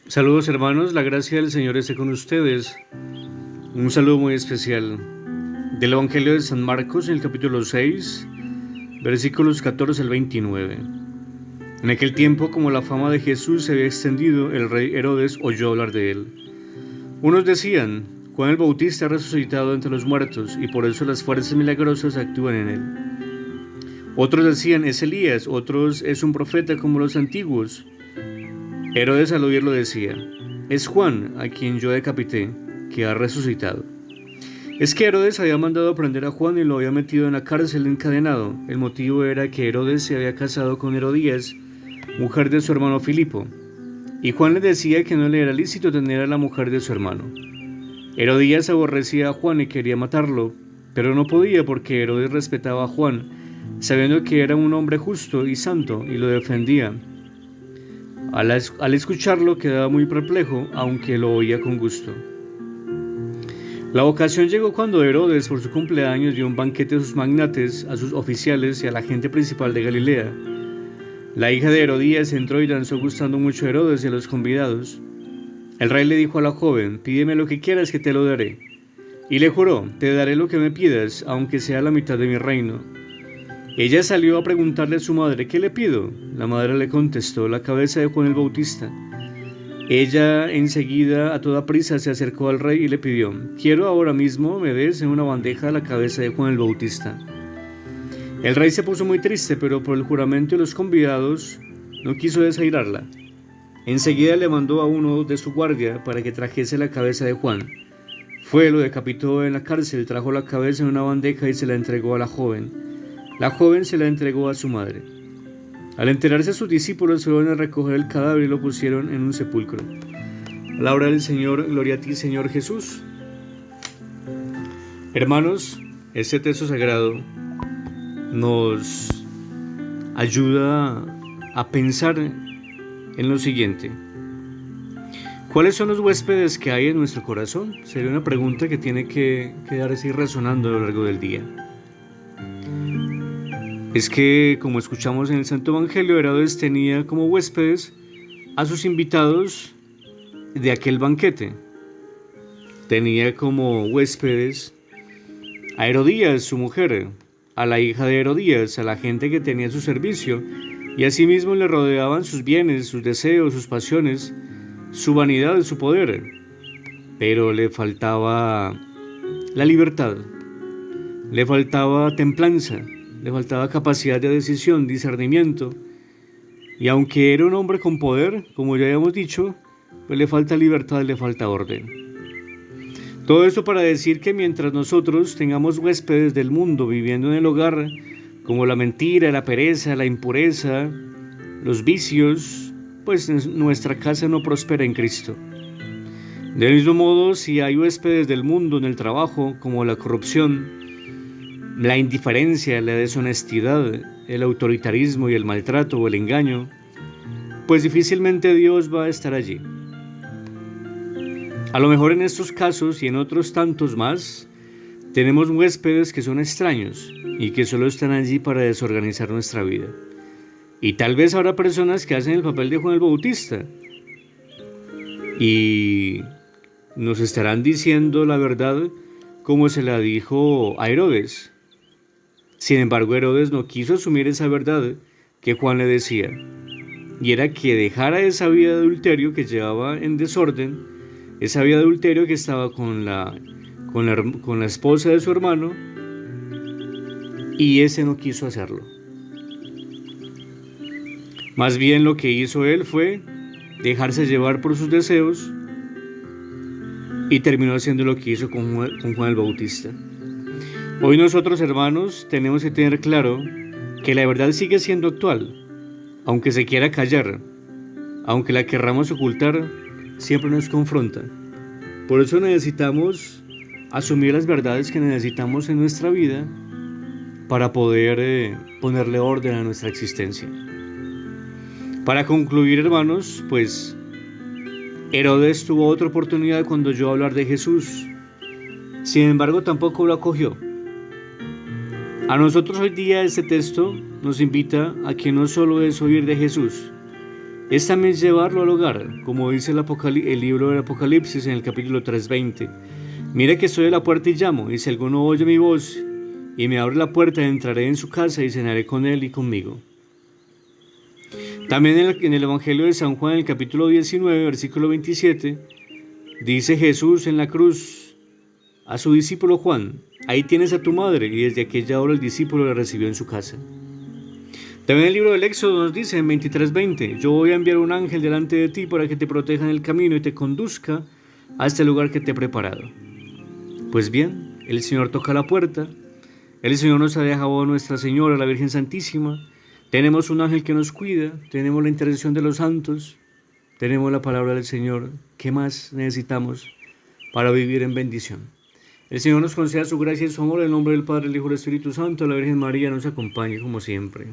Saludos hermanos, la gracia del Señor esté con ustedes. Un saludo muy especial del Evangelio de San Marcos en el capítulo 6, versículos 14 al 29. En aquel tiempo, como la fama de Jesús se había extendido, el rey Herodes oyó hablar de él. Unos decían: Juan el Bautista ha resucitado entre los muertos y por eso las fuerzas milagrosas actúan en él. Otros decían: es Elías, otros: es un profeta como los antiguos. Herodes al oírlo decía: es Juan, a quien yo decapité, que ha resucitado. Es que Herodes había mandado prender a Juan y lo había metido en la cárcel encadenado. El motivo era que Herodes se había casado con Herodías, mujer de su hermano Filipo, y Juan le decía que no le era lícito tener a la mujer de su hermano. Herodías aborrecía a Juan y quería matarlo, pero no podía porque Herodes respetaba a Juan, sabiendo que era un hombre justo y santo, y lo defendía. Al escucharlo quedaba muy perplejo, aunque lo oía con gusto. La ocasión llegó cuando Herodes, por su cumpleaños, dio un banquete a sus magnates, a sus oficiales y a la gente principal de Galilea. La hija de Herodías entró y danzó gustando mucho a Herodes y a los convidados. El rey le dijo a la joven: pídeme lo que quieras que te lo daré. Y le juró: te daré lo que me pidas, aunque sea la mitad de mi reino. Ella salió a preguntarle a su madre: ¿qué le pido? La madre le contestó: la cabeza de Juan el Bautista. Ella enseguida, a toda prisa, se acercó al rey y le pidió: quiero ahora mismo me des en una bandeja la cabeza de Juan el Bautista. El rey se puso muy triste, pero por el juramento de los convidados no quiso desairarla. Enseguida le mandó a uno de su guardia para que trajese la cabeza de Juan. Fue, lo decapitó en la cárcel, trajo la cabeza en una bandeja y se la entregó a la joven. La joven se la entregó a su madre. Al enterarse, sus discípulos fueron a recoger el cadáver y lo pusieron en un sepulcro. Palabra del Señor, gloria a ti, Señor Jesús. Hermanos, este texto sagrado nos ayuda a pensar en lo siguiente: ¿cuáles son los huéspedes que hay en nuestro corazón? Sería una pregunta que tiene que quedar así resonando a lo largo del día. Es que, como escuchamos en el Santo Evangelio, Herodes tenía como huéspedes a sus invitados de aquel banquete. Tenía como huéspedes a Herodías, su mujer, a la hija de Herodías, a la gente que tenía a su servicio, y asimismo le rodeaban sus bienes, sus deseos, sus pasiones, su vanidad, su poder. Pero le faltaba la libertad, le faltaba templanza, le faltaba capacidad de decisión, discernimiento, y aunque era un hombre con poder, como ya habíamos dicho, pues le falta libertad, le falta orden. Todo esto para decir que mientras nosotros tengamos huéspedes del mundo viviendo en el hogar, como la mentira, la pereza, la impureza, los vicios, pues nuestra casa no prospera en Cristo. Del mismo modo, si hay huéspedes del mundo en el trabajo, como la corrupción, la indiferencia, la deshonestidad, el autoritarismo y el maltrato o el engaño, pues difícilmente Dios va a estar allí. A lo mejor en estos casos y en otros tantos más, tenemos huéspedes que son extraños y que solo están allí para desorganizar nuestra vida. Y tal vez habrá personas que hacen el papel de Juan el Bautista y nos estarán diciendo la verdad como se la dijo a Herodes. Sin embargo, Herodes no quiso asumir esa verdad que Juan le decía, y era que dejara esa vida de adulterio que llevaba en desorden, esa vida de adulterio que estaba con la esposa de su hermano, y ese no quiso hacerlo. Más bien lo que hizo él fue dejarse llevar por sus deseos y terminó haciendo lo que hizo con Juan el Bautista. Hoy nosotros, hermanos, tenemos que tener claro que la verdad sigue siendo actual, aunque se quiera callar, aunque la querramos ocultar, siempre nos confronta. Por eso necesitamos asumir las verdades que necesitamos en nuestra vida para poder ponerle orden a nuestra existencia. Para concluir, hermanos, pues Herodes tuvo otra oportunidad cuando oyó hablar de Jesús. Sin embargo, tampoco lo acogió. A nosotros hoy día este texto nos invita a que no solo es oír de Jesús, es también llevarlo al hogar, como dice el libro del Apocalipsis en el capítulo 3:20. Mira que estoy a la puerta y llamo, y si alguno oye mi voz y me abre la puerta, entraré en su casa y cenaré con él y conmigo. También en el Evangelio de San Juan, en el capítulo 19, versículo 27, dice Jesús en la cruz a su discípulo Juan: ahí tienes a tu madre, y desde aquella hora el discípulo la recibió en su casa. También el libro del Éxodo nos dice en 23:20: yo voy a enviar un ángel delante de ti para que te proteja en el camino y te conduzca hasta el lugar que te he preparado. Pues bien, el Señor toca la puerta, el Señor nos ha dejado a Nuestra Señora, la Virgen Santísima, tenemos un ángel que nos cuida, tenemos la intercesión de los santos, tenemos la palabra del Señor. ¿Qué más necesitamos para vivir en bendición? El Señor nos conceda su gracia y su amor, en el nombre del Padre, el Hijo y el Espíritu Santo. La Virgen María nos acompañe como siempre.